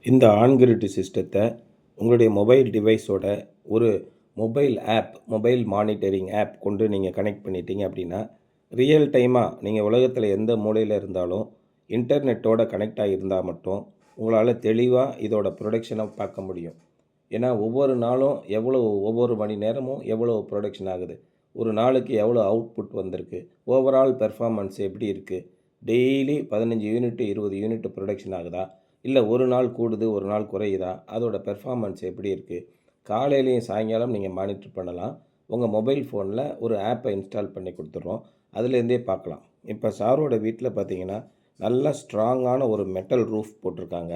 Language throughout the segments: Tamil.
இந்த ஆன்-கிரிட் சிஸ்டத்தை உங்களுடைய மொபைல் டிவைஸோட ஒரு மொபைல் மானிட்டரிங் ஆப் கொண்டு நீங்கள் கனெக்ட் பண்ணிட்டீங்க அப்படின்னா, ரியல் டைமாக நீங்கள் உலகத்தில் எந்த மூலையில் இருந்தாலும் இன்டர்நெட்டோட கனெக்ட் ஆகியிருந்தால் மட்டும் உங்களால் தெளிவாக இதோட ப்ரொடக்ஷனை பார்க்க முடியும். ஏன்னா ஒவ்வொரு நாளும் ஒவ்வொரு மணி நேரமும் எவ்வளோ ப்ரொடக்ஷன் ஆகுது, ஒரு நாளுக்கு எவ்வளோ அவுட்புட் வந்திருக்கு, ஓவரால் பெர்ஃபார்மன்ஸ் எப்படி இருக்குது, டெய்லி 15 யூனிட் 20 யூனிட் ப்ரொடக்ஷன் ஆகுதா, இல்லை ஒரு நாள் கூடுது ஒரு நாள் குறையுதா, அதோட பெர்ஃபார்மன்ஸ் எப்படி இருக்குது, காலையிலையும் சாயங்காலம் நீங்கள் மானிட்டர் பண்ணலாம். உங்கள் மொபைல் ஃபோனில் ஒரு ஆப்பை இன்ஸ்டால் பண்ணி கொடுத்துட்றோம், அதுலேருந்தே பார்க்கலாம். இப்போ சாரோட வீட்டில் பார்த்தீங்கன்னா நல்லா ஸ்ட்ராங்கான ஒரு மெட்டல் ரூஃப் போட்டிருக்காங்க.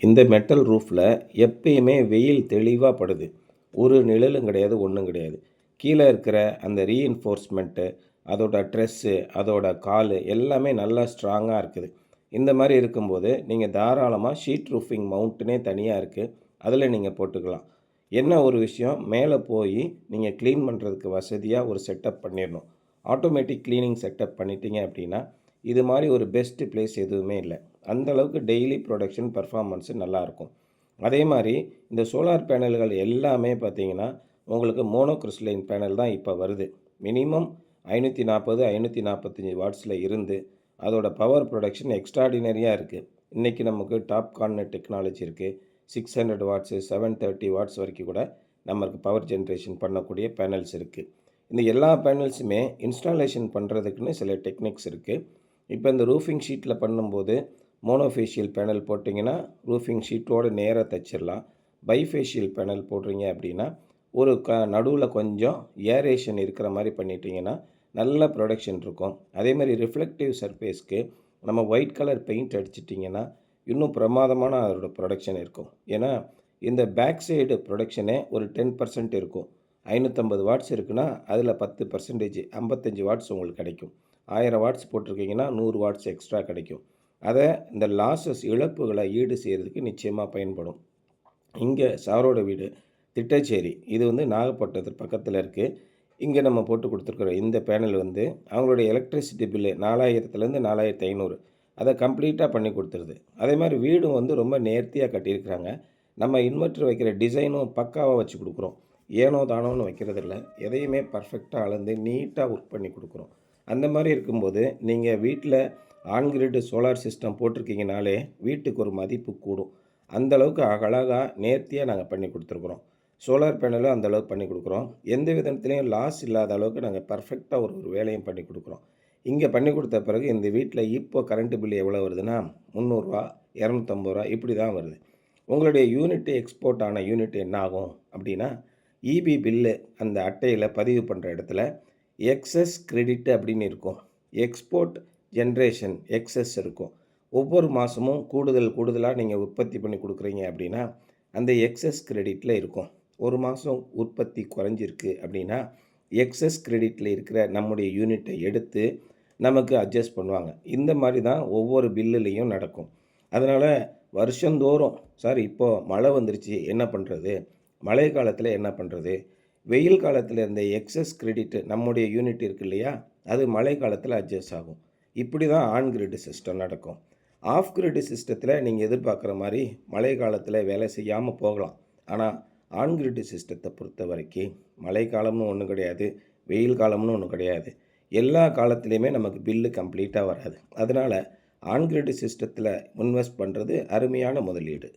இந்த மெட்டல் ரூஃபில் எப்பயுமே வெயில் தெளிவாக படுது, ஒரு நிழலும் கிடையாது, ஒன்றும் கிடையாது. கீழே இருக்கிற அந்த ரீஎன்ஃபோர்ஸ்மெண்ட்டு, அதோட ட்ரெஸ்ஸு, அதோட கால் எல்லாமே நல்லா ஸ்ட்ராங்காக இருக்குது. இந்த மாதிரி இருக்கும்போது நீங்கள் தாராளமாக ஷீட் ரூஃபிங் மவுண்ட்டுனே தனியாக இருக்குது, அதில் நீங்கள் போட்டுக்கலாம். என்ன ஒரு விஷயம், மேலே போய் நீங்கள் க்ளீன் பண்ணுறதுக்கு வசதியாக ஒரு செட்டப் பண்ணிடணும். ஆட்டோமேட்டிக் க்ளீனிங் செட்டப் பண்ணிட்டீங்க அப்படின்னா இது மாதிரி ஒரு பெஸ்ட்டு பிளேஸ் எதுவுமே இல்லை. அந்தளவுக்கு டெய்லி ப்ரொடக்ஷன் பர்ஃபார்மன்ஸு நல்லாயிருக்கும். அதே மாதிரி இந்த சோலார் பேனல்கள் எல்லாமே பார்த்திங்கன்னா உங்களுக்கு மோனோக்ரிஸ்டலைன் பேனல் தான் இப்போ வருது. மினிமம் 540 545 வாட்ஸில் இருந்து அதோட பவர் ப்ரொடக்ஷன் எக்ஸ்ட்ராடினரியாக இருக்குது. இன்றைக்கி நமக்கு டாப்கான் டெக்னாலஜி இருக்குது. 600 வாட்ஸு 730 வாட்ஸ் வரைக்கும் கூட நமக்கு பவர் ஜென்ரேஷன் பண்ணக்கூடிய பேனல்ஸ் இருக்குது. இந்த எல்லா பேனல்ஸுமே இன்ஸ்டாலேஷன் பண்ணுறதுக்குன்னு சில டெக்னிக்ஸ் இருக்குது. இப்போ இந்த ரூஃபிங் ஷீட்டில் பண்ணும்போது மோனோஃபேஷியல் பேனல் போட்டிங்கன்னா ரூஃபிங் ஷீட்டோடு நேராக தைச்சிடலாம். பைஃபேஷியல் பேனல் போடுறீங்க அப்படின்னா ஒரு நடுவில் கொஞ்சம் ஏரேஷன் இருக்கிற மாதிரி பண்ணிட்டீங்கன்னா நல்ல ப்ரொடக்ஷன் இருக்கும். அதே மாதிரி ரிஃப்ளெக்டிவ் சர்ஃபேஸ்க்கு நம்ம ஒயிட் கலர் பெயிண்ட் அடிச்சிட்டிங்கன்னா இன்னும் பிரமாதமான அதோட ப்ரொடக்ஷன் இருக்கும். ஏன்னா இந்த பேக் சைடு ப்ரொடக்ஷனே ஒரு 10% இருக்கும். 550 வாட்ஸ் இருக்குன்னா அதில் 10% 55 வாட்ஸ் உங்களுக்கு கிடைக்கும். 1000 வாட்ஸ் போட்டிருக்கீங்கன்னா 100 வாட்ஸ் எக்ஸ்ட்ரா கிடைக்கும். அதை இந்த லாஸஸ் இழப்புகளை ஈடு செய்கிறதுக்கு நிச்சயமாக பயன்படும். இங்கே சாரோட வீடு திட்டச்சேரி, இது நாகப்பட்டினத்துக்கு பக்கத்தில் இருக்குது. இங்கே நம்ம போட்டு கொடுத்துருக்குற இந்த பேனல் அவங்களுடைய எலக்ட்ரிசிட்டி பில்லு 4000லேருந்து 4500 அதை கம்ப்ளீட்டாக பண்ணி கொடுத்துருது. அதே மாதிரி வீடும் ரொம்ப நேர்த்தியாக கட்டியிருக்கிறாங்க. நம்ம இன்வெர்ட்டர் வைக்கிற டிசைனும் பக்காவாக வச்சு கொடுக்குறோம். ஏனோ தானோன்னு வைக்கிறதில்ல, எதையுமே பர்ஃபெக்டாக அளந்து நீட்டாக ஒர்க் பண்ணி கொடுக்குறோம். அந்த மாதிரி இருக்கும்போது நீங்கள் வீட்டில் ஆன்-கிரிட் சோலார் சிஸ்டம் போட்டிருக்கீங்கனாலே வீட்டுக்கு ஒரு மதிப்பு கூடும். அந்தளவுக்கு அழகாக நேர்த்தியாக நாங்கள் பண்ணி கொடுத்துருக்குறோம். சோலார் பேனலும் அந்தளவுக்கு பண்ணி கொடுக்குறோம். எந்த விதத்துலேயும் லாஸ் இல்லாத அளவுக்கு நாங்கள் பர்ஃபெக்டாக ஒரு வேலையும் பண்ணி கொடுக்குறோம். இங்கே பண்ணி கொடுத்த பிறகு இந்த வீட்டில் இப்போ கரண்ட்டு பில் எவ்வளோ வருதுன்னா 300 250 இப்படி தான் வருது. உங்களுடைய யூனிட் எக்ஸ்போர்ட் ஆன யூனிட் என்ன ஆகும் அப்படின்னா, இபி பில்லு அந்த அட்டையில் பதிவு பண்ணுற இடத்துல எக்ஸஸ் கிரெடிட் அப்படின்னு இருக்கும், எக்ஸ்போர்ட் ஜென்ரேஷன் எக்ஸஸ் இருக்கும். ஒவ்வொரு மாதமும் கூடுதலாக நீங்கள் உற்பத்தி பண்ணி கொடுக்குறீங்க அப்படின்னா அந்த எக்ஸஸ் கிரெடிட்டில் இருக்கும். ஒரு மாதம் உற்பத்தி குறைஞ்சிருக்கு அப்படின்னா எக்ஸஸ் கிரெடிட்டில் இருக்கிற நம்முடைய யூனிட்டை எடுத்து நமக்கு அட்ஜஸ்ட் பண்ணுவாங்க. இந்த மாதிரி தான் ஒவ்வொரு பில்லுலேயும் நடக்கும். அதனால் வருஷந்தோறும் சார் இப்போது மழை வந்துருச்சு என்ன பண்ணுறது, மழை காலத்தில் என்ன பண்ணுறது, வெயில் காலத்தில் இருந்த எக்ஸஸ் கிரெடிட் நம்முடைய யூனிட் இருக்குது இல்லையா, அது மழை காலத்தில் அட்ஜஸ்ட் ஆகும். இப்படி தான் ஆன்-கிரிட் சிஸ்டம் நடக்கும். ஆஃப்-கிரிட் சிஸ்டத்தில் நீங்கள் எதிர்பார்க்குற மாதிரி மழை காலத்தில் வேலை செய்யாமல் போகலாம். ஆனால் ஆன்-கிரிட் சிஸ்டத்தை பொறுத்த வரைக்கும் மழை காலம்னு ஒன்றும் கிடையாது, வெயில் காலம்னு ஒன்றும் கிடையாது. எல்லா காலத்துலேயுமே நமக்கு பில்லு கம்ப்ளீட்டாக வராது. அதனால் ஆன்-கிரிட் சிஸ்டத்தில் இன்வெஸ்ட் பண்ணுறது அருமையான முதலீடு.